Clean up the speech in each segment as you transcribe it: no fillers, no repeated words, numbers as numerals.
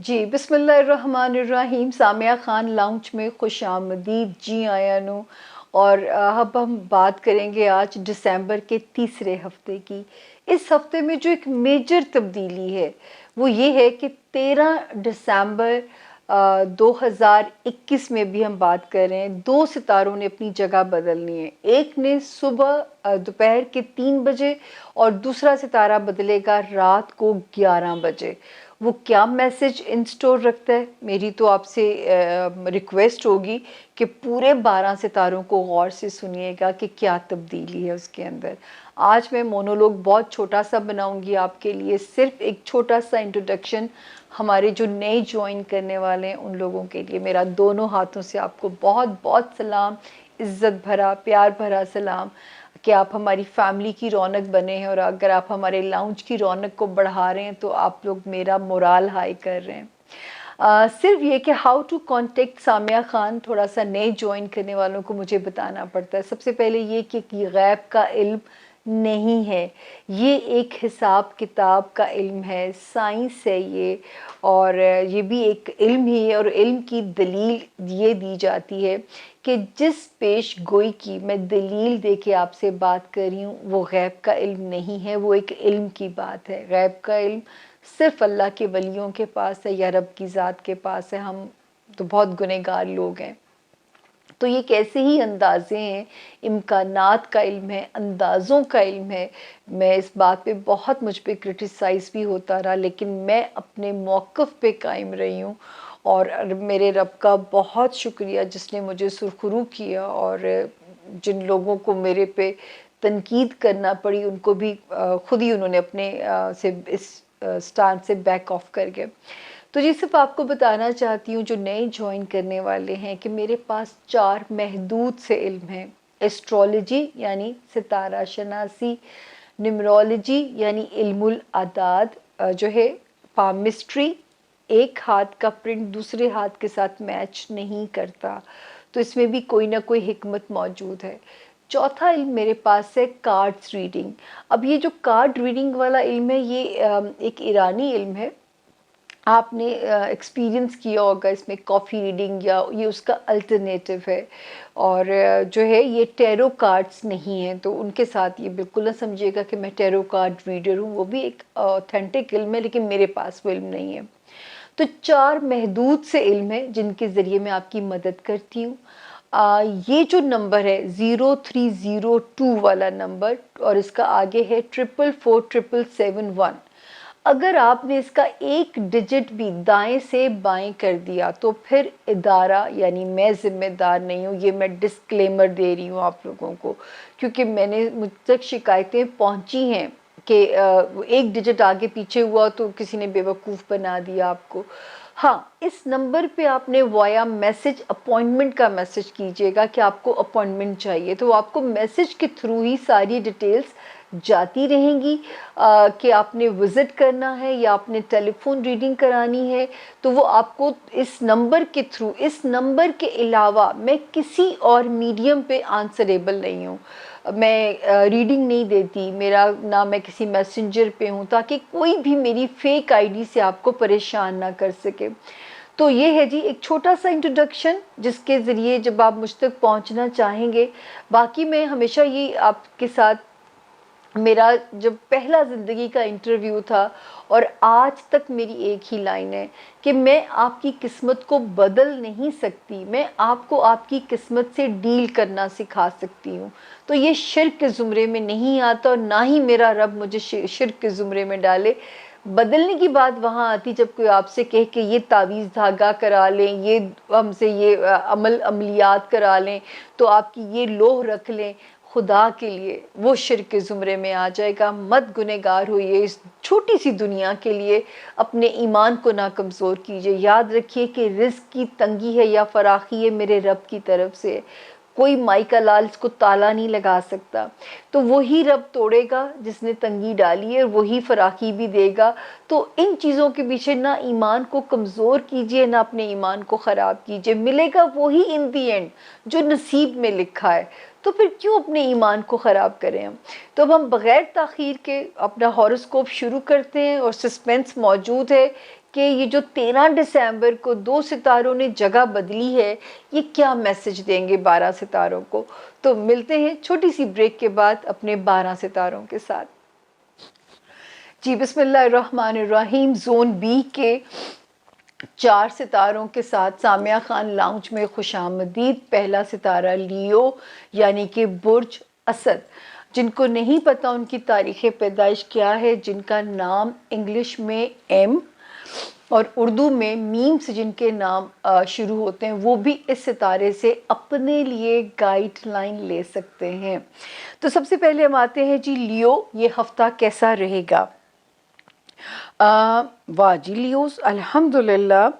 जी, बिस्मिल्लाहिर्रहमानिर्रहीम। सामिया ख़ान लाउंज में खुशामदीद। जी आया नु। और अब हम बात करेंगे आज दिसंबर के तीसरे हफ्ते की। इस हफ्ते में जो एक मेजर तब्दीली है वो ये है कि 13 दिसंबर 2021 में भी हम बात कर रहे हैं, दो सितारों ने अपनी जगह बदलनी है। एक ने सुबह दोपहर के 3 बजे और दूसरा सितारा बदलेगा रात को 11 बजे। वो क्या मैसेज इन स्टोर रखता है, मेरी तो आपसे रिक्वेस्ट होगी कि पूरे 12 सितारों को गौर से सुनिएगा कि क्या तब्दीली है उसके अंदर। आज मैं मोनोलॉग बहुत छोटा सा बनाऊंगी आपके लिए, सिर्फ एक छोटा सा इंट्रोडक्शन हमारे जो नए ज्वाइन करने वाले हैं उन लोगों के लिए। मेरा दोनों हाथों से आपको बहुत बहुत सलाम, इज़्ज़त भरा प्यार भरा सलाम कि आप हमारी फैमिली की रौनक बने हैं। और अगर आप हमारे लाउंज की रौनक को बढ़ा रहे हैं तो आप लोग मेरा मोराल हाई कर रहे हैं। सिर्फ ये कि how to contact Samia Khan, थोड़ा सा नए ज्वाइन करने वालों को मुझे बताना पड़ता है। सबसे पहले ये कि गैब का इल्म नहीं है, ये एक हिसाब किताब का इल्म है, साइंस है ये। और ये भी एक इल्म ही है। और इल्म की दलील ये दी जाती है कि जिस पेश गोई की मैं दलील दे के आपसे बात कर रही हूँ वो गैब का इल्म नहीं है, वो एक इल्म की बात है। गैब का इल्म सिर्फ अल्लाह के वलियों के पास है या रब की ज़ात के पास है। हम तो बहुत गुनहगार लोग हैं। तो ये कैसे ही अंदाज़े हैं, इम्कानात का इल्म है, अंदाज़ों का इल्म है। मैं इस बात पे बहुत, मुझ पे क्रिटिसाइज़ भी होता रहा, लेकिन मैं अपने मौक़िफ़ पे कायम रही हूँ। और मेरे रब का बहुत शुक्रिया जिसने मुझे सुरखरू किया। और जिन लोगों को मेरे पे तनकीद करना पड़ी उनको भी खुद ही उन्होंने अपने से इस स्टांस से बैक ऑफ कर गए। तो जी सिर्फ आपको बताना चाहती हूँ जो नए ज्वाइन करने वाले हैं कि मेरे पास 4 महदूद से इल्म हैं। एस्ट्रोलॉजी यानी सितारा शनासी, न्यूमरोलॉजी यानी इल्मुल आदाद जो है, पामिस्ट्री, एक हाथ का प्रिंट दूसरे हाथ के साथ मैच नहीं करता, तो इसमें भी कोई ना कोई हिकमत मौजूद है। चौथा इल्म मेरे पास है कार्ड्स रीडिंग। अब ये जो कार्ड रीडिंग वाला इल्म है ये एक ईरानी इल्म है। आपने एक्सपीरियंस किया होगा इसमें कॉफ़ी रीडिंग, या ये उसका अल्टरनेटिव है। और जो है ये टैरो कार्ड्स नहीं हैं, तो उनके साथ ये बिल्कुल ना समझिएगा कि मैं टैरो कार्ड रीडर हूँ। वो भी एक ऑथेंटिक इल्म है, लेकिन मेरे पास वो इल्म नहीं है। तो 4 महदूद से इल्म है जिनके ज़रिए मैं आपकी मदद करती हूँ। ये जो नंबर है 0302 वाला नंबर, और इसका आगे है 444771। अगर आपने इसका एक डिजिट भी दाएं से बाएं कर दिया तो फिर इदारा यानी मैं ज़िम्मेदार नहीं हूँ। ये मैं डिस्क्लेमर दे रही हूँ आप लोगों को, क्योंकि मैंने मुझ तक शिकायतें पहुँची हैं कि एक डिजिट आगे पीछे हुआ तो किसी ने बेवकूफ़ बना दिया आपको। हाँ, इस नंबर पे आपने वाया मैसेज अपॉइंटमेंट का मैसेज कीजिएगा कि आपको अपॉइंटमेंट चाहिए, तो आपको मैसेज के थ्रू ही सारी डिटेल्स जाती रहेंगी कि आपने विज़िट करना है या आपने टेलीफोन रीडिंग करानी है। तो वो आपको इस नंबर के थ्रू, इस नंबर के अलावा मैं किसी और मीडियम पे आंसरेबल नहीं हूँ। मैं रीडिंग नहीं देती, मेरा ना मैं किसी मैसेंजर पे हूँ, ताकि कोई भी मेरी फेक आईडी से आपको परेशान ना कर सके। तो ये है जी एक छोटा सा इंट्रोडक्शन जिसके ज़रिए जब आप मुझ तक पहुँचना चाहेंगे। बाकी मैं हमेशा ये आपके साथ, मेरा जब पहला ज़िंदगी का इंटरव्यू था और आज तक मेरी एक ही लाइन है कि मैं आपकी किस्मत को बदल नहीं सकती, मैं आपको आपकी किस्मत से डील करना सिखा सकती हूँ। तो ये शिर्क के ज़ुमरे में नहीं आता, और ना ही मेरा रब मुझे शिर्क के ज़ुमरे में डाले। बदलने की बात वहाँ आती जब कोई आपसे कहे कि ये तावीज़ धागा करा लें, ये हमसे ये अमलियात करा लें, तो आपकी ये लोह रख लें। खुदा के लिए वो शिर्क के ज़ुमरे में आ जाएगा। मत गुनहगार होइए इस छोटी सी दुनिया के लिए, अपने ईमान को ना कमज़ोर कीजिए। याद रखिए कि रिज़्क़ की तंगी है या फ़राखी है मेरे रब की तरफ से, कोई माई का लाल इसको ताला नहीं लगा सकता। तो वही रब तोड़ेगा जिसने तंगी डाली है, वही फ़राखी भी देगा। तो इन चीज़ों के पीछे ना ईमान को कमज़ोर कीजिए, ना अपने ईमान को ख़राब कीजिए। मिलेगा वही इन दी एंड जो नसीब में लिखा है, तो फिर क्यों अपने ईमान को ख़राब करें हम। तो अब हम बग़ैर ताख़ीर के अपना हॉरोस्कोप शुरू करते हैं, और सस्पेंस मौजूद है कि ये जो 13 दिसंबर को 2 सितारों ने जगह बदली है, ये क्या मैसेज देंगे 12 सितारों को। तो मिलते हैं छोटी सी ब्रेक के बाद अपने 12 सितारों के साथ। जी बिस्मिल्लाहिर्रहमानिर्रहीम। जोन बी के 4 सितारों के साथ सामिया खान लाउंज में खुशामदीद। पहला सितारा लियो यानी कि बुर्ज असद। जिनको नहीं पता उनकी तारीख़ पैदाइश क्या है, जिनका नाम इंग्लिश में एम और उर्दू में मीम से जिनके नाम शुरू होते हैं, वो भी इस सितारे से अपने लिए गाइडलाइन ले सकते हैं। तो सबसे पहले हम आते हैं जी लियो, ये हफ्ता कैसा रहेगा। वाह जी लियोस, अल्हम्दुलिल्लाह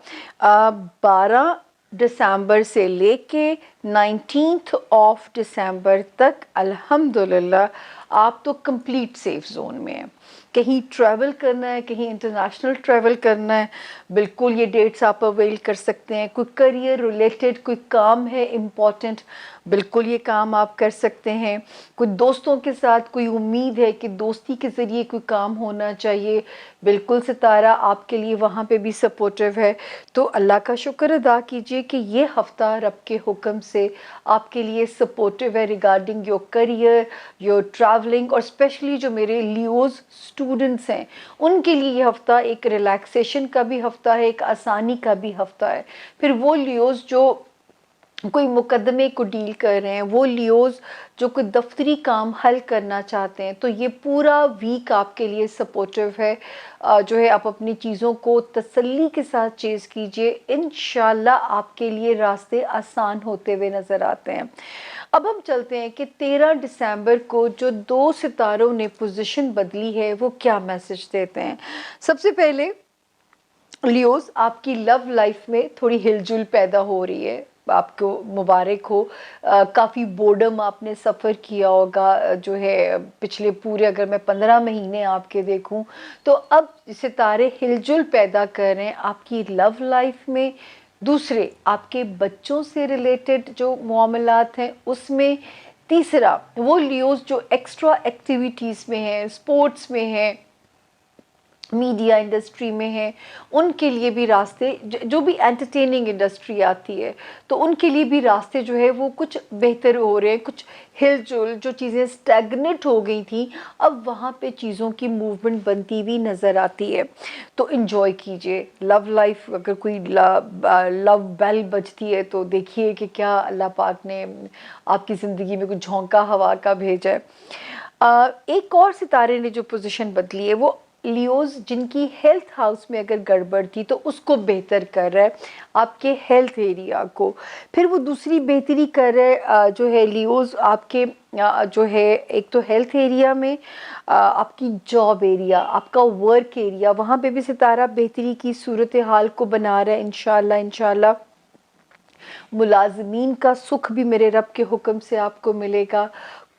12 दिसंबर से लेके 19 दिसंबर तक अल्हम्दुलिल्लाह आप तो कंप्लीट सेफ जोन में हैं। कहीं ट्रैवल करना है, कहीं इंटरनेशनल ट्रैवल करना है, बिल्कुल ये डेट्स आप अवेल कर सकते हैं। कोई करियर रिलेटेड कोई काम है इम्पॉर्टेंट, बिल्कुल ये काम आप कर सकते हैं। कोई दोस्तों के साथ कोई उम्मीद है कि दोस्ती के ज़रिए कोई काम होना चाहिए, बिल्कुल सितारा आपके लिए वहाँ पे भी सपोर्टिव है। तो अल्लाह का शुक्र अदा कीजिए कि ये हफ़्ता रब के हुक्म से आपके लिए सपोर्टिव है regarding your career, your travelling. और स्पेशली जो मेरे लियोज़ स्टूडेंट्स हैं उनके लिए ये हफ़्ता एक रिलैक्सेशन का भी हफ़्ता है, एक आसानी का भी हफ़्ता है। फिर वो लियोज़ जो कोई मुकदमे को डील कर रहे हैं, वो लियोज़ जो कोई दफ्तरी काम हल करना चाहते हैं, तो ये पूरा वीक आपके लिए सपोर्टिव है। जो है आप अपनी चीज़ों को तसल्ली के साथ चेज़ कीजिए, इंशाल्लाह आपके लिए रास्ते आसान होते हुए नज़र आते हैं। अब हम चलते हैं कि 13 दिसंबर को जो 2 सितारों ने पोजीशन बदली है वो क्या मैसेज देते हैं। सबसे पहले लियोज़, आपकी लव लाइफ में थोड़ी हिलजुल पैदा हो रही है, आपको मुबारक हो। काफ़ी बोर्डम आपने सफ़र किया होगा, जो है पिछले पूरे अगर मैं 15 महीने आपके देखूं तो अब सितारे हिलजुल पैदा कर रहे हैं आपकी लव लाइफ में। दूसरे आपके बच्चों से रिलेटेड जो मामलात हैं उसमें। तीसरा वो लियोज़ जो एक्स्ट्रा एक्टिविटीज़ में हैं, स्पोर्ट्स में हैं, मीडिया इंडस्ट्री में है, उनके लिए भी रास्ते, जो भी एंटरटेनिंग इंडस्ट्री आती है तो उनके लिए भी रास्ते जो है वो कुछ बेहतर हो रहे हैं। कुछ हिलजुल, जो चीज़ें स्टैग्नेट हो गई थी अब वहाँ पे चीज़ों की मूवमेंट बनती हुई नज़र आती है। तो इन्जॉय कीजिए लव लाइफ। अगर कोई लव बेल बजती है तो देखिए कि क्या अल्लाह पाक ने आपकी ज़िंदगी में कुछ झोंका हवा का भेजा है। एक और सितारे ने जो पोजीशन बदली है वो लियोज़ जिनकी हेल्थ हाउस में अगर गड़बड़ थी तो उसको बेहतर कर रहा है, आपके हेल्थ एरिया को। फिर वो दूसरी बेहतरी कर रहा है जो है लियोज़ आपके जो है एक तो हेल्थ एरिया में, आपकी जॉब एरिया, आपका वर्क एरिया, वहाँ पे भी सितारा बेहतरी की सूरत हाल को बना रहा है इंशाल्लाह। इंशाल्लाह मुलाजमीन का सुख भी मेरे रब के हुक्म से आपको मिलेगा।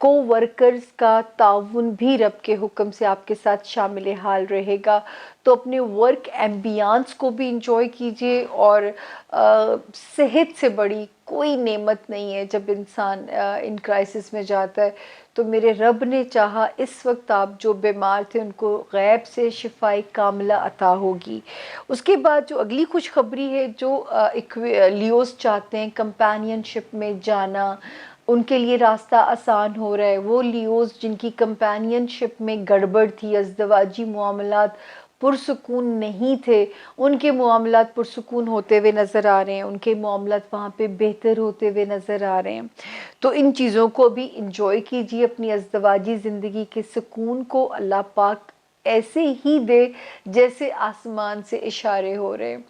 को वर्कर्स का ताउन भी रब के हुक्म से आपके साथ शामिल हाल रहेगा। तो अपने वर्क एम्बियंस को भी इंजॉय कीजिए। और सेहत से बड़ी कोई नेमत नहीं है जब इंसान इन क्राइसिस में जाता है। तो मेरे रब ने चाहा इस वक्त आप जो बीमार थे उनको गैब से शिफाई कामिला अता होगी। उसके बाद जो अगली खुशखबरी है, जो लियोज़ चाहते हैं कंपेनियनशिप में जाना, उनके लिए रास्ता आसान हो रहा है। वो लियोज़ जिनकी कंपेनियनशिप में गड़बड़ थी, अज़दवाजी मामलात पुरसुकून नहीं थे, उनके मामलात पुरसुकून होते हुए नज़र आ रहे हैं, उनके मामलात वहाँ पे बेहतर होते हुए नज़र आ रहे हैं। तो इन चीज़ों को भी इंजॉय कीजिए। अपनी अज़दवाजी ज़िंदगी के सुकून को अल्लाह पाक ऐसे ही दे जैसे आसमान से इशारे हो रहे हैं।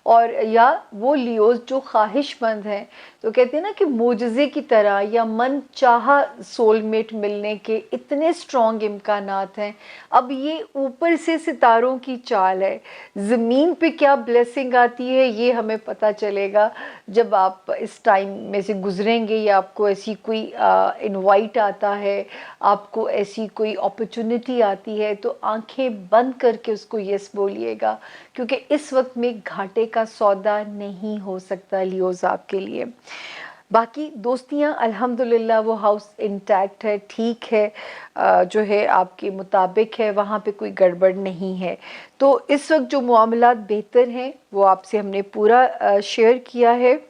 और या वो लियोज़ जो ख्वाहिशमंद हैं, तो कहते हैं ना कि मोजज़े की तरह या मन चाहा सोलमेट मिलने के इतने स्ट्रॉन्ग इम्कानात हैं। अब ये ऊपर से सितारों की चाल है, ज़मीन पे क्या ब्लेसिंग आती है ये हमें पता चलेगा जब आप इस टाइम में से गुजरेंगे, या आपको ऐसी कोई इनवाइट आता है, आपको ऐसी कोई अपॉर्चुनिटी आती है, तो आंखें बंद करके उसको यस बोलिएगा, क्योंकि इस वक्त में घाटे का सौदा नहीं हो सकता लियोज़ आपके लिए। बाकी दोस्तियां अल्हम्दुलिल्लाह वो हाउस इंटैक्ट है, ठीक है, जो है आपके मुताबिक है, वहाँ पे कोई गड़बड़ नहीं है। तो इस वक्त जो मामलात बेहतर हैं वो आपसे हमने पूरा शेयर किया है,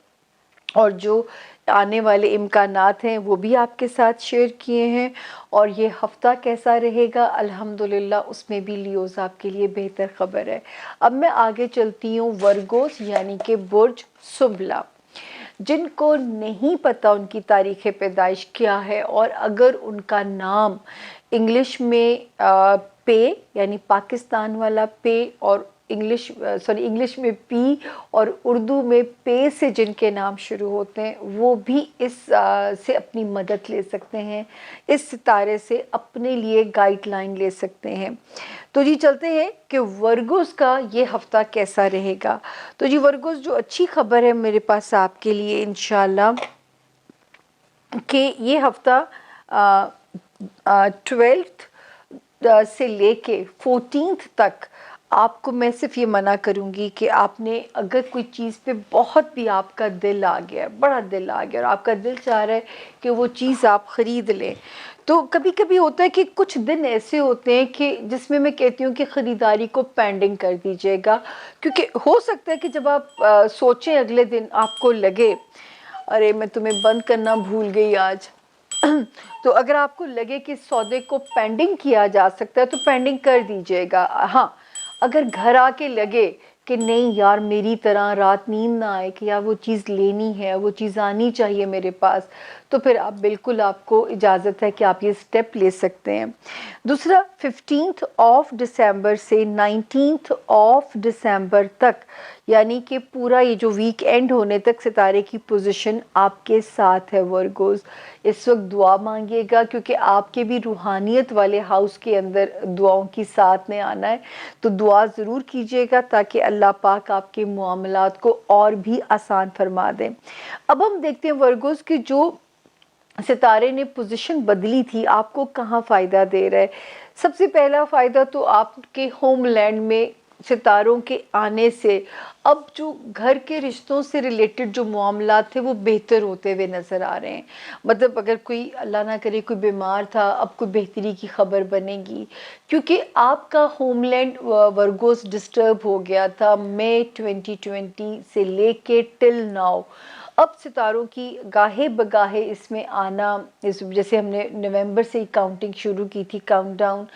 और जो आने वाले इम्कानात हैं वो भी आपके साथ शेयर किए हैं। और ये हफ़्ता कैसा रहेगा, अल्हम्दुलिल्लाह उसमें भी लियोज़ आपके लिए बेहतर ख़बर है। अब मैं आगे चलती हूँ वर्गोस यानी कि बुर्ज सुंबला। जिनको नहीं पता उनकी तारीख़ पैदाइश क्या है, और अगर उनका नाम इंग्लिश में पे यानी पाकिस्तान वाला पे, और इंग्लिश में पी और उर्दू में पे से जिनके नाम शुरू होते हैं वो भी इस से अपनी मदद ले सकते हैं, इस सितारे से अपने लिए गाइडलाइन ले सकते हैं। तो जी चलते हैं कि वर्गोस का ये हफ़्ता कैसा रहेगा। तो जी वर्गोस, जो अच्छी खबर है मेरे पास आपके लिए इंशाल्लाह, कि ये हफ़्ता 12th से लेके 14th तक आपको मैं सिर्फ ये मना करूँगी कि आपने अगर कोई चीज़ पे बहुत भी आपका दिल आ गया, बड़ा दिल आ गया और आपका दिल चाह रहा है कि वो चीज़ आप ख़रीद लें, तो कभी कभी होता है कि कुछ दिन ऐसे होते हैं कि जिसमें मैं कहती हूँ कि ख़रीदारी को पेंडिंग कर दीजिएगा। क्योंकि हो सकता है कि जब आप सोचें अगले दिन आपको लगे अरे मैं तुम्हें बंद करना भूल गई आज। तो अगर आपको लगे कि सौदे को पेंडिंग किया जा सकता है तो पेंडिंग कर दीजिएगा। हाँ, अगर घर आके लगे कि नहीं यार मेरी तरह रात नींद ना आए कि यार वो चीज़ लेनी है, वो चीज़ आनी चाहिए मेरे पास, तो फिर आप बिल्कुल, आपको इजाज़त है कि आप ये स्टेप ले सकते हैं। दूसरा, 15th ऑफ दिसंबर से 19th ऑफ दिसंबर तक, यानी कि पूरा ये जो वीक एंड होने तक सितारे की पोजीशन आपके साथ है वर्गोस। इस वक्त दुआ मांगिएगा क्योंकि आपके भी रूहानियत वाले हाउस के अंदर दुआओं की साथ में आना है, तो दुआ ज़रूर कीजिएगा ताकि अल्लाह पाक आपके मामलात को और भी आसान फरमा दें। अब हम देखते हैं वर्गोस की जो सितारे ने पोजीशन बदली थी आपको कहाँ फ़ायदा दे रहा है। सबसे पहला फ़ायदा तो आपके होमलैंड में सितारों के आने से अब जो घर के रिश्तों से रिलेटेड जो मामलात थे वो बेहतर होते हुए नज़र आ रहे हैं। मतलब अगर कोई अल्लाह ना करे कोई बीमार था, अब कोई बेहतरी की खबर बनेगी, क्योंकि आपका होमलैंड वर्गोस डिस्टर्ब हो गया था मई 2020 से लेके टिल नाउ। अब सितारों की गाहे बगाहे इसमें आना, इस जैसे हमने नवंबर से ही काउंटिंग शुरू की थी, काउंटडाउन,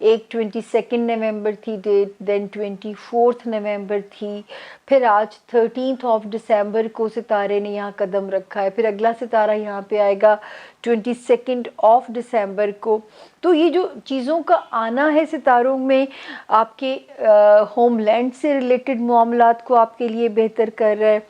एक 22 नवंबर थी डेट, देन 24 नवंबर थी, फिर आज 13th ऑफ दिसंबर को सितारे ने यहाँ कदम रखा है, फिर अगला सितारा यहाँ पे आएगा 22 ऑफ दिसंबर को। तो ये जो चीज़ों का आना है सितारों में आपके होमलैंड से रिलेटेड मामलात को आपके लिए बेहतर कर रहा है,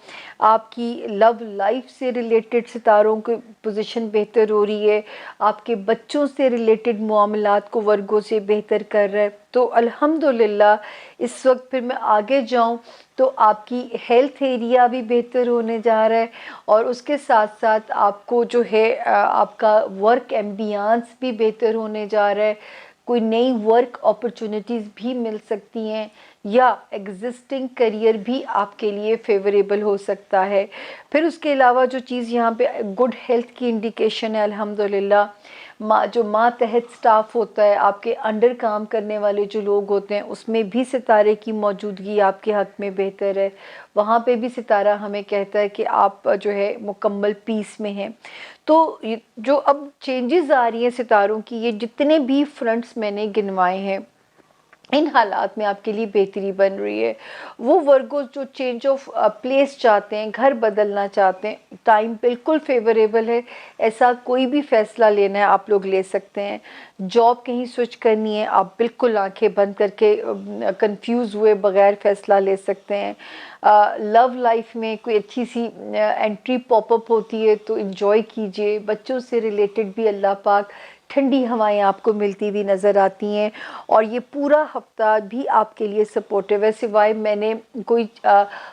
आपकी लव लाइफ से रिलेटेड सितारों की पोजीशन बेहतर हो रही है, आपके बच्चों से रिलेटेड मामलात को वर्गों से बेहतर कर रहा है। तो अल्हम्दुलिल्लाह इस वक्त फिर मैं आगे जाऊं तो आपकी हेल्थ एरिया भी बेहतर होने जा रहा है, और उसके साथ साथ आपको जो है आपका वर्क एम्बियंस भी बेहतर होने जा रहा है, कोई नई वर्क अपॉर्चुनिटीज़ भी मिल सकती हैं, या एग्जिस्टिंग करियर भी आपके लिए फेवरेबल हो सकता है। फिर उसके अलावा जो चीज़ यहाँ पे गुड हेल्थ की इंडिकेशन है अल्हम्दुलिल्लाह, जो मातहत स्टाफ होता है, आपके अंडर काम करने वाले जो लोग होते हैं, उसमें भी सितारे की मौजूदगी आपके हक़ में बेहतर है। वहाँ पे भी सितारा हमें कहता है कि आप जो है मुकम्मल पीस में हैं। तो जो अब चेंजेस आ रही हैं सितारों की, ये जितने भी फ्रंट्स मैंने गिनवाए हैं, इन हालात में आपके लिए बेहतरी बन रही है। वो वर्गोस जो चेंज ऑफ प्लेस चाहते हैं, घर बदलना चाहते हैं, टाइम बिल्कुल फेवरेबल है, ऐसा कोई भी फ़ैसला लेना है आप लोग ले सकते हैं। जॉब कहीं स्विच करनी है, आप बिल्कुल आंखें बंद करके कंफ्यूज हुए बगैर फ़ैसला ले सकते हैं। लव लाइफ में कोई अच्छी सी एंट्री पॉपअप होती है तो इन्जॉय कीजिए। बच्चों से रिलेटेड भी अल्लाह पाक ठंडी हवाएं आपको मिलती हुई नज़र आती हैं, और ये पूरा हफ्ता भी आपके लिए सपोर्टिव है। सिवाय मैंने कोई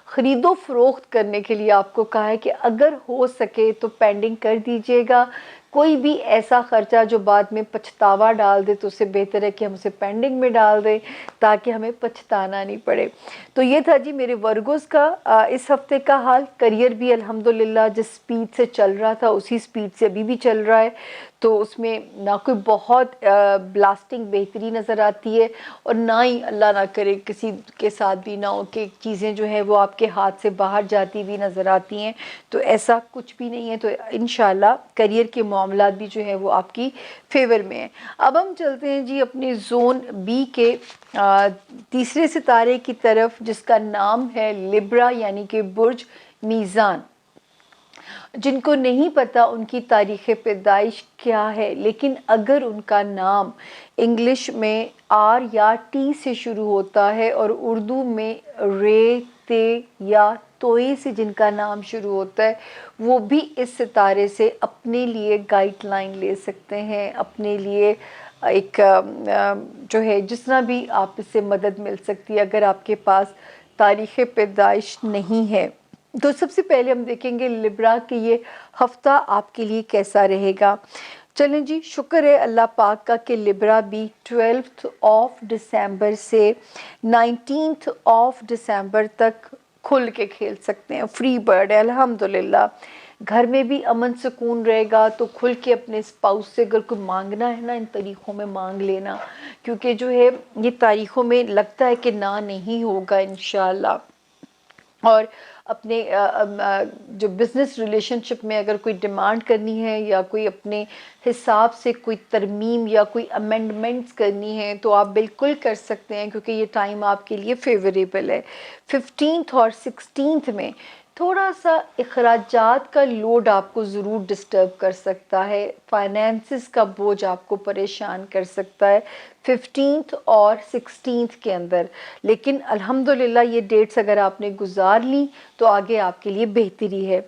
ख़रीदो फ़रोख्त करने के लिए आपको कहा है कि अगर हो सके तो पेंडिंग कर दीजिएगा, कोई भी ऐसा खर्चा जो बाद में पछतावा डाल दे तो उससे बेहतर है कि हम उसे पेंडिंग में डाल दें ताकि हमें पछताना नहीं पड़े। तो ये था जी मेरे वर्गोस का इस हफ्ते का हाल। करियर भी अल्हम्दुलिल्लाह जिस स्पीड से चल रहा था उसी स्पीड से अभी भी चल रहा है, तो उसमें ना कोई बहुत ब्लास्टिंग बेहतरी नज़र आती है और ना ही अल्लाह ना करे किसी के साथ भी ना हो कि चीज़ें जो है वो आपके हाथ से बाहर जाती भी नज़र आती हैं। तो ऐसा कुछ भी नहीं है। तो इंशाल्लाह करियर के मामलात भी जो है वो आपकी फेवर में है। अब हम चलते हैं जी अपने जोन बी के तीसरे सितारे की तरफ, जिसका नाम है लिब्रा यानी कि बुर्ज मीज़ान। जिनको नहीं पता उनकी तारीख़ पैदाइश क्या है, लेकिन अगर उनका नाम इंग्लिश में आर या टी से शुरू होता है और उर्दू में रे, ते या तोए से जिनका नाम शुरू होता है, वो भी इस सितारे से अपने लिए गाइडलाइन ले सकते हैं, अपने लिए एक जो है जिस तरह भी आप इससे मदद मिल सकती है अगर आपके पास तारीख़ पैदाइश नहीं है। तो सबसे पहले हम देखेंगे लिब्रा कि ये हफ्ता आपके लिए कैसा रहेगा। चलें जी, शुक्र है अल्लाह पाक का कि लिब्रा भी 12 ऑफ दिसंबर से 19 ऑफ दिसंबर तक खुल के खेल सकते हैं, फ्री बर्ड है अल्हम्दुलिल्लाह। घर में भी अमन सुकून रहेगा, तो खुल के अपने स्पाउस से अगर कोई मांगना है ना, इन तारीख़ों में मांग लेना, क्योंकि जो है ये तारीख़ों में लगता है कि ना नहीं होगा इंशाअल्लाह। और अपने जो बिज़नेस रिलेशनशिप में अगर कोई डिमांड करनी है या कोई अपने हिसाब से कोई तरमीम या कोई अमेंडमेंट्स करनी है तो आप बिल्कुल कर सकते हैं, क्योंकि ये टाइम आपके लिए फेवरेबल है। 15th और 16th में थोड़ा सा अखराजात का लोड आपको ज़रूर डिस्टर्ब कर सकता है, फाइनेंसिस का बोझ आपको परेशान कर सकता है 15th और 16th के अंदर। लेकिन अल्हम्दुलिल्लाह ये डेट्स अगर आपने गुजार ली तो आगे आपके लिए बेहतरी है।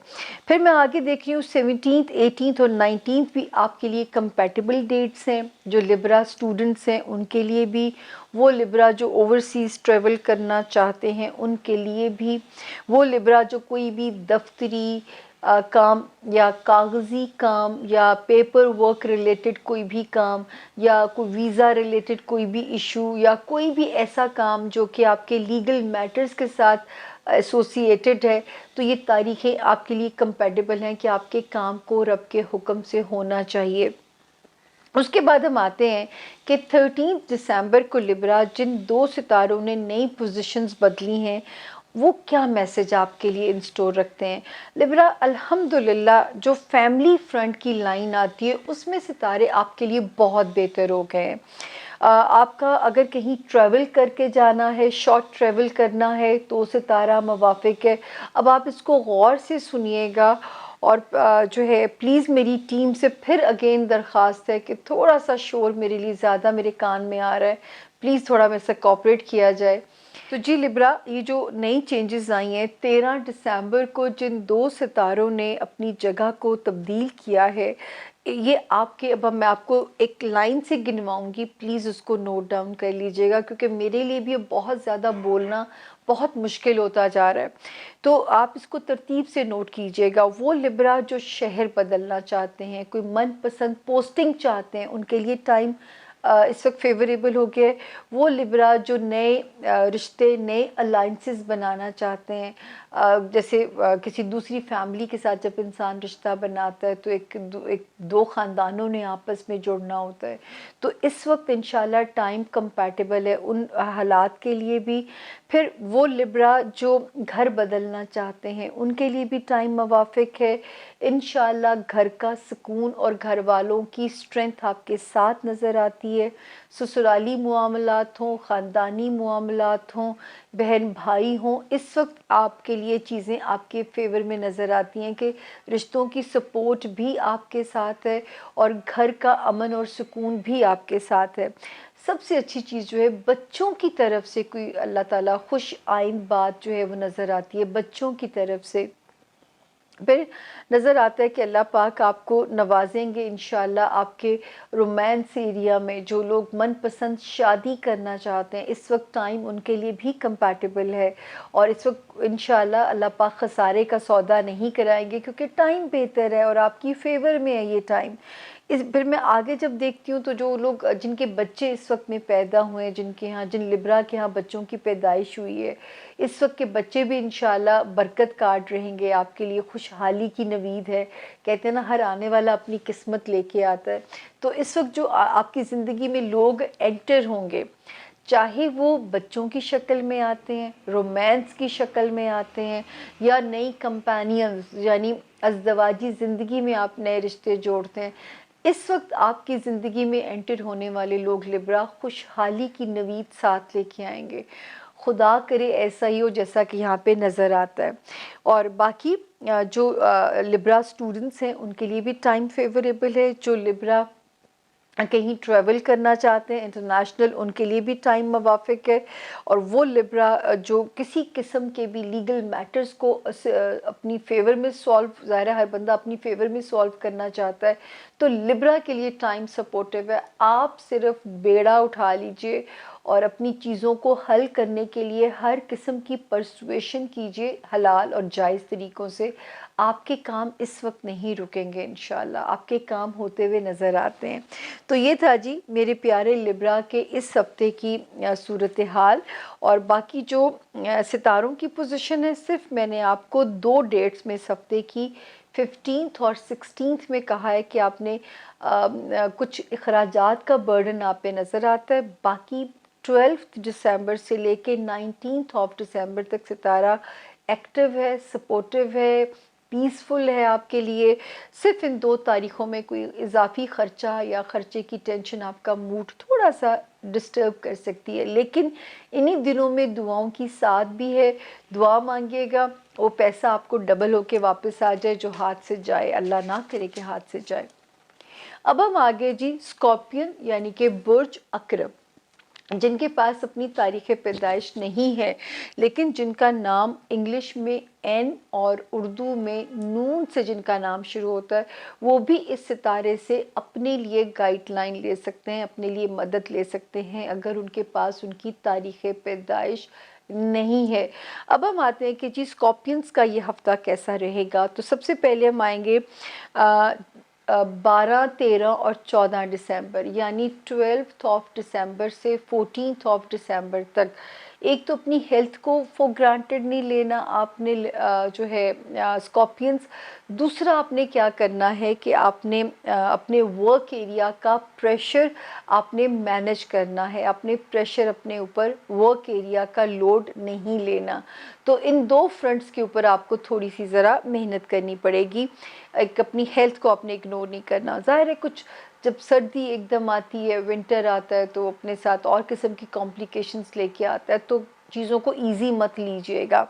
फिर मैं आगे देख रही हूँ 17th, 18th और 19th भी आपके लिए कंपैटिबल डेट्स हैं। जो लिब्रा स्टूडेंट्स हैं उनके लिए भी, वो लिब्रा जो ओवरसीज़ ट्रेवल करना चाहते हैं उनके लिए भी, वो लिब्रा जो कोई भी दफ्तरी काम या कागज़ी काम या पेपर वर्क रिलेटेड कोई भी काम या कोई वीज़ा रिलेटेड कोई भी इशू या कोई भी ऐसा काम जो कि आपके लीगल मैटर्स के साथ एसोसिएटेड है, तो ये तारीखें आपके लिए कंपैटिबल हैं कि आपके काम को रब के हुक्म से होना चाहिए। उसके बाद हम आते हैं कि 13 दिसंबर को लिब्रा जिन दो सितारों ने नई पोजीशंस बदली हैं, वो क्या मैसेज आपके लिए इन स्टोर रखते हैं। लिब्रा अल्हम्दुलिल्लाह जो फैमिली फ्रंट की लाइन आती है उसमें सितारे आपके लिए बहुत बेहतर हो गए हैं। आपका अगर कहीं ट्रैवल करके जाना है, शॉर्ट ट्रैवल करना है, तो सितारा मुवाफ़िक है। अब आप इसको गौर से सुनिएगा और जो है प्लीज़ मेरी टीम से फिर अगेन दरख्वास्त है कि थोड़ा सा शोर मेरे लिए ज़्यादा मेरे कान में आ रहा है, प्लीज़ थोड़ा मेरे से कोऑपरेट किया जाए। तो जी लिब्रा, ये जो नई चेंजेस आई हैं 13 दिसंबर को जिन दो सितारों ने अपनी जगह को तब्दील किया है, ये आपके, अब मैं आपको एक लाइन से गिनवाऊंगी, प्लीज़ उसको नोट डाउन कर लीजिएगा, क्योंकि मेरे लिए भी अब बहुत ज़्यादा बोलना बहुत मुश्किल होता जा रहा है। तो आप इसको तरतीब से नोट कीजिएगा। वो लिब्रा जो शहर बदलना चाहते हैं, कोई मनपसंद पोस्टिंग चाहते हैं, उनके लिए टाइम इस वक्त फेवरेबल हो गया है। वो लिब्रा जो नए रिश्ते, नए अलाइंसेस बनाना चाहते हैं, जैसे किसी दूसरी फैमिली के साथ जब इंसान रिश्ता बनाता है तो एक दो ख़ानदानों ने आपस में जुड़ना होता है। तो इस वक्त इंशाल्लाह टाइम कंपैटिबल है उन हालात के लिए भी। फिर वो लिब्रा जो घर बदलना चाहते हैं उनके लिए भी टाइम मुवाफ़िक है। इंशाल्लाह घर का सुकून और घर वालों की स्ट्रेंथ आपके साथ नज़र आती है। ससुराली मुआमलात हों, ख़ानदानी मुआमलात हों, बहन भाई हों, इस वक्त आपके लिए चीज़ें आपके फेवर में नज़र आती हैं कि रिश्तों की सपोर्ट भी आपके साथ है और घर का अमन और सुकून भी आपके साथ है। सबसे अच्छी चीज़ जो है बच्चों की तरफ से कोई अल्लाह ताला खुश आइंद बात जो है वो नज़र आती है बच्चों की तरफ से। फिर नज़र आता है कि अल्लाह पाक आपको नवाजेंगे इंशाल्लाह। आपके रोमांस एरिया में जो लोग मनपसंद शादी करना चाहते हैं, इस वक्त टाइम उनके लिए भी कंपैटिबल है। और इस वक्त इंशाल्लाह अल्लाह पाक खसारे का सौदा नहीं कराएंगे, क्योंकि टाइम बेहतर है और आपकी फेवर में है ये टाइम। इस फिर मैं आगे जब देखती हूँ तो जो लोग जिनके बच्चे इस वक्त में पैदा हुए हैं, जिनके यहाँ जिन लिब्रा के यहाँ बच्चों की पैदाइश हुई है, इस वक्त के बच्चे भी इंशाल्लाह बरकत काट रहेंगे, आपके लिए खुशहाली की नवीद है। कहते हैं ना, हर आने वाला अपनी किस्मत लेके आता है। तो इस वक्त जो आपकी ज़िंदगी में लोग एंटर होंगे, चाहे वो बच्चों की शक्ल में आते हैं, रोमांस की शक्ल में आते हैं, या नई कंपेनियंस यानी अज़दवाजी ज़िंदगी में आप नए रिश्ते जोड़ते हैं, इस वक्त आपकी ज़िंदगी में एंटर होने वाले लोग लिब्रा खुशहाली की नवीद साथ लेके आएंगे। खुदा करे ऐसा ही हो जैसा कि यहाँ पे नज़र आता है। और बाकी जो लिब्रा स्टूडेंट्स हैं उनके लिए भी टाइम फेवरेबल है। जो लिब्रा कहीं ट्रैवल करना चाहते हैं इंटरनेशनल, उनके लिए भी टाइम मुवाफ़िक है। और वो लिब्रा जो किसी किस्म के भी लीगल मैटर्स को अपनी फेवर में सॉल्व, ज़ाहिर है हर बंदा अपनी फेवर में सॉल्व करना चाहता है, तो लिब्रा के लिए टाइम सपोर्टिव है। आप सिर्फ बेड़ा उठा लीजिए और अपनी चीज़ों को हल करने के लिए हर किस्म की परसुएशन कीजिए हलाल और जायज़ तरीक़ों से। आपके काम इस वक्त नहीं रुकेंगे इंशाल्लाह, आपके काम होते हुए नज़र आते हैं। तो ये था जी मेरे प्यारे लिब्रा के इस हफ्ते की सूरत हाल। और बाकी जो सितारों की पोजीशन है, सिर्फ मैंने आपको 2 डेट्स में इस हफ्ते की 15th और 16th में कहा है कि आपने कुछ अखराजात का बर्डन आप पे नज़र आता है। बाकी 12 दिसंबर से लेके 19 ऑफ दिसंबर तक सितारा एक्टिव है, सपोर्टिव है, पीसफुल है आपके लिए। सिर्फ इन 2 तारीख़ों में कोई इजाफी ख़र्चा या ख़र्चे की टेंशन आपका मूड थोड़ा सा डिस्टर्ब कर सकती है, लेकिन इन्हीं दिनों में दुआओं की साथ भी है। दुआ मांगिएगा, वो पैसा आपको डबल होके वापस आ जाए जो हाथ से जाए, अल्लाह ना करे कि हाथ से जाए। अब हम आगे जी स्कॉर्पियन यानी कि बुर्ज अकरब, जिनके पास अपनी तारीख़ पैदाइश नहीं है, लेकिन जिनका नाम इंग्लिश में एन और उर्दू में नून से जिनका नाम शुरू होता है, वो भी इस सितारे से अपने लिए गाइडलाइन ले सकते हैं, अपने लिए मदद ले सकते हैं, अगर उनके पास उनकी तारीख़ पैदाइश नहीं है। अब हम आते हैं कि जी स्कॉर्पियंस का ये हफ़्ता कैसा रहेगा। तो सबसे पहले हम आएंगे 12, 13 और 14 दिसंबर, यानी 12 ऑफ दिसंबर से 14 ऑफ दिसंबर तक। एक तो अपनी हेल्थ को फॉर ग्रांटेड नहीं लेना आपने, जो है स्कॉर्पियंस। दूसरा आपने क्या करना है कि आपने अपने वर्क एरिया का प्रेशर आपने मैनेज करना है, अपने प्रेशर अपने ऊपर वर्क एरिया का लोड नहीं लेना। तो इन 2 फ्रंट्स के ऊपर आपको थोड़ी सी ज़रा मेहनत करनी पड़ेगी। एक अपनी हेल्थ को आपने इग्नोर नहीं करना। ज़ाहिर है कुछ जब सर्दी एकदम आती है, विंटर आता है, तो अपने साथ और किस्म की कॉम्प्लिकेशंस लेके आता है, तो चीज़ों को ईजी मत लीजिएगा।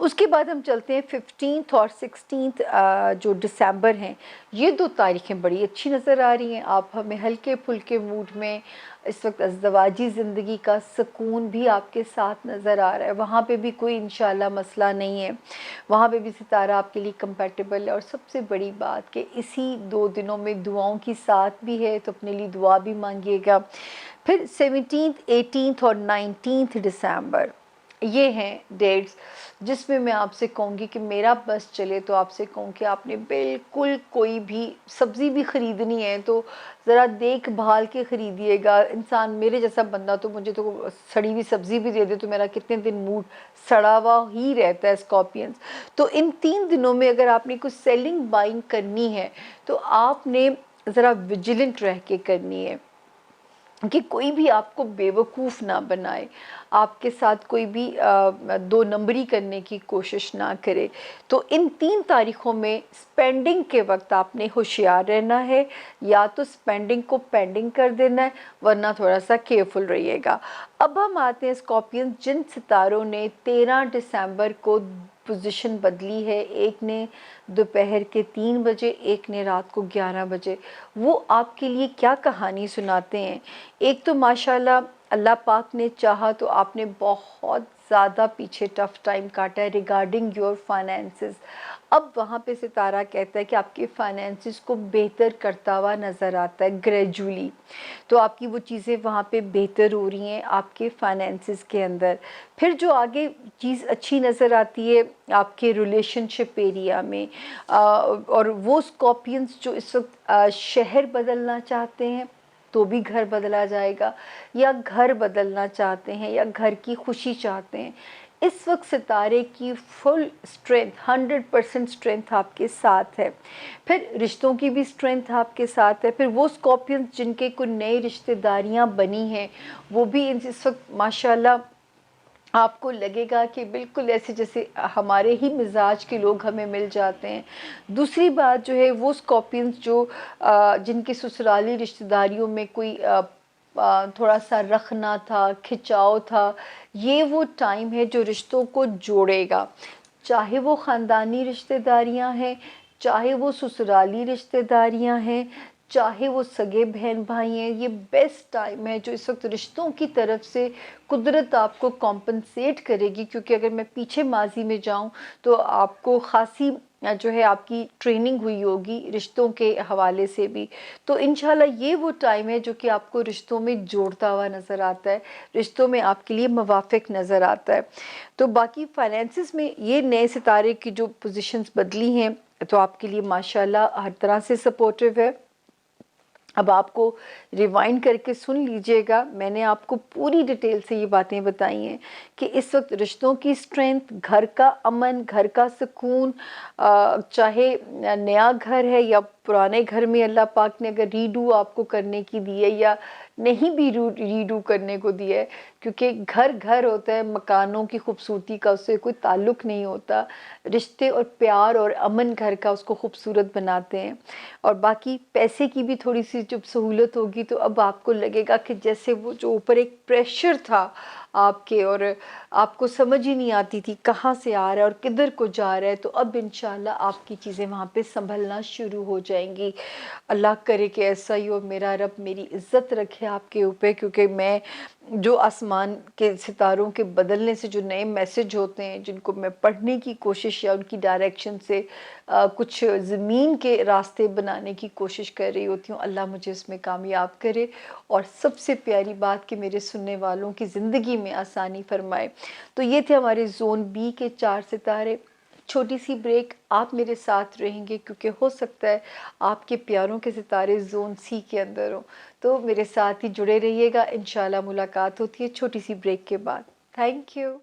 उसके बाद हम चलते हैं 15 और 16 जो दिसंबर हैं, ये 2 तारीखें बड़ी अच्छी नज़र आ रही हैं। आप हमें हल्के फुल्के मूड में इस वक्त अज़दवाजी ज़िंदगी का सुकून भी आपके साथ नज़र आ रहा है, वहाँ पे भी कोई इंशाल्लाह मसला नहीं है, वहाँ पे भी सितारा आपके लिए कंपैटिबल है। और सबसे बड़ी बात कि इसी 2 दिनों में दुआओं की साथ भी है, तो अपने लिए दुआ भी मांगिएगा। फिर 17, 18 और 19 दिसंबर, ये हैं डेट्स जिसमें मैं आपसे कहूँगी कि मेरा बस चले तो आपसे कहूँ कि आपने बिल्कुल कोई भी सब्ज़ी भी ख़रीदनी है तो ज़रा देख भाल के ख़रीदिएगा। इंसान मेरे जैसा बंदा तो मुझे तो सड़ी हुई सब्ज़ी भी दे दे तो मेरा कितने दिन मूड सड़ा हुआ ही रहता है। स्कॉर्पियंस, तो इन 3 दिनों में अगर आपने कुछ सेलिंग बाइंग करनी है तो आपने ज़रा विजिलेंट रह के करनी है कि कोई भी आपको बेवकूफ़ ना बनाए, आपके साथ कोई भी 2 नंबरी करने की कोशिश ना करे। तो इन 3 तारीख़ों में स्पेंडिंग के वक्त आपने होशियार रहना है, या तो स्पेंडिंग को पेंडिंग कर देना है, वरना थोड़ा सा केयरफुल रहिएगा। अब हम आते हैं स्कॉर्पियन जिन सितारों ने 13 दिसंबर को पोजीशन बदली है, एक ने दोपहर के 3 बजे, एक ने रात को 11 बजे। वो आपके लिए क्या कहानी सुनाते हैं। एक तो माशाल्लाह अल्लाह पाक ने चाहा तो आपने बहुत ज़्यादा पीछे टफ़ टाइम काटा है रिगार्डिंग योर फाइनेंसेस। अब वहाँ पे सितारा कहता है कि आपके फाइनेंसेस को बेहतर करता हुआ नज़र आता है ग्रेजुअली। तो आपकी वो चीज़ें वहाँ पे बेहतर हो रही हैं आपके फाइनेंसेस के अंदर। फिर जो आगे चीज़ अच्छी नज़र आती है आपके रिलेशनशिप एरिया में, और वो स्कॉर्पियंस जो इस वक्त शहर बदलना चाहते हैं तो भी घर बदला जाएगा, या घर बदलना चाहते हैं या घर की खुशी चाहते हैं, इस वक्त सितारे की फुल स्ट्रेंथ 100% स्ट्रेंथ आपके साथ है। फिर रिश्तों की भी स्ट्रेंथ आपके साथ है। फिर वो स्कॉर्पियंस जिनके कोई नई रिश्तेदारियां बनी हैं वो भी इस वक्त माशाल्लाह आपको लगेगा कि बिल्कुल ऐसे जैसे हमारे ही मिजाज के लोग हमें मिल जाते हैं। दूसरी बात जो है वो स्कॉर्पियंस जो जिनके ससुराली रिश्तेदारियों में कोई थोड़ा सा रखना था, खिंचाव था, ये वो टाइम है जो रिश्तों को जोड़ेगा। चाहे वो ख़ानदानी रिश्तेदारियां हैं, चाहे वो ससुराली रिश्तेदारियां हैं, चाहे वो सगे बहन भाई हैं, ये बेस्ट टाइम है जो इस वक्त रिश्तों की तरफ से कुदरत आपको कॉम्पनसेट करेगी। क्योंकि अगर मैं पीछे माजी में जाऊं तो आपको ख़ासी जो है आपकी ट्रेनिंग हुई होगी रिश्तों के हवाले से भी। तो इंशाल्लाह ये वो टाइम है जो कि आपको रिश्तों में जोड़ता हुआ नज़र आता है, रिश्तों में आपके लिए मुवाफ़िक नज़र आता है। तो बाकी फाइनेंसिस में ये नए सितारे की जो पोजीशंस बदली हैं तो आपके लिए माशाल्लाह हर तरह से सपोर्टिव है। अब आपको रिवाइंड करके सुन लीजिएगा, मैंने आपको पूरी डिटेल से ये बातें बताई हैं कि इस वक्त रिश्तों की स्ट्रेंथ, घर का अमन, घर का सुकून, चाहे नया घर है या पुराने घर में अल्लाह पाक ने अगर रीडू आपको करने की दी है या नहीं भी रीडू करने को दिया है, क्योंकि घर घर होता है, मकानों की खूबसूरती का उससे कोई ताल्लुक़ नहीं होता। रिश्ते और प्यार और अमन घर का उसको खूबसूरत बनाते हैं। और बाकी पैसे की भी थोड़ी सी जब सहूलत होगी तो अब आपको लगेगा कि जैसे वो जो ऊपर एक प्रेशर था आपके और आपको समझ ही नहीं आती थी कहाँ से आ रहा है और किधर को जा रहा है, तो अब इंशाल्लाह आपकी चीज़ें वहाँ पे संभलना शुरू हो जाएंगी। अल्लाह करे कि ऐसा ही हो, मेरा रब मेरी इज़्ज़त रखे आपके ऊपर। क्योंकि मैं जो आसमान के सितारों के बदलने से जो नए मैसेज होते हैं जिनको मैं पढ़ने की कोशिश या उनकी डायरेक्शन से कुछ ज़मीन के रास्ते बनाने की कोशिश कर रही होती हूँ, अल्लाह मुझे इसमें कामयाब करे और सबसे प्यारी बात कि मेरे सुनने वालों की ज़िंदगी में आसानी फरमाए। तो ये थे हमारे ज़ोन बी के 4 सितारे। छोटी सी ब्रेक, आप मेरे साथ रहेंगे क्योंकि हो सकता है आपके प्यारों के सितारे ज़ोन सी के अंदर हो। तो मेरे साथ ही जुड़े रहिएगा, इंशाल्लाह मुलाकात होती है छोटी सी ब्रेक के बाद। Thank you.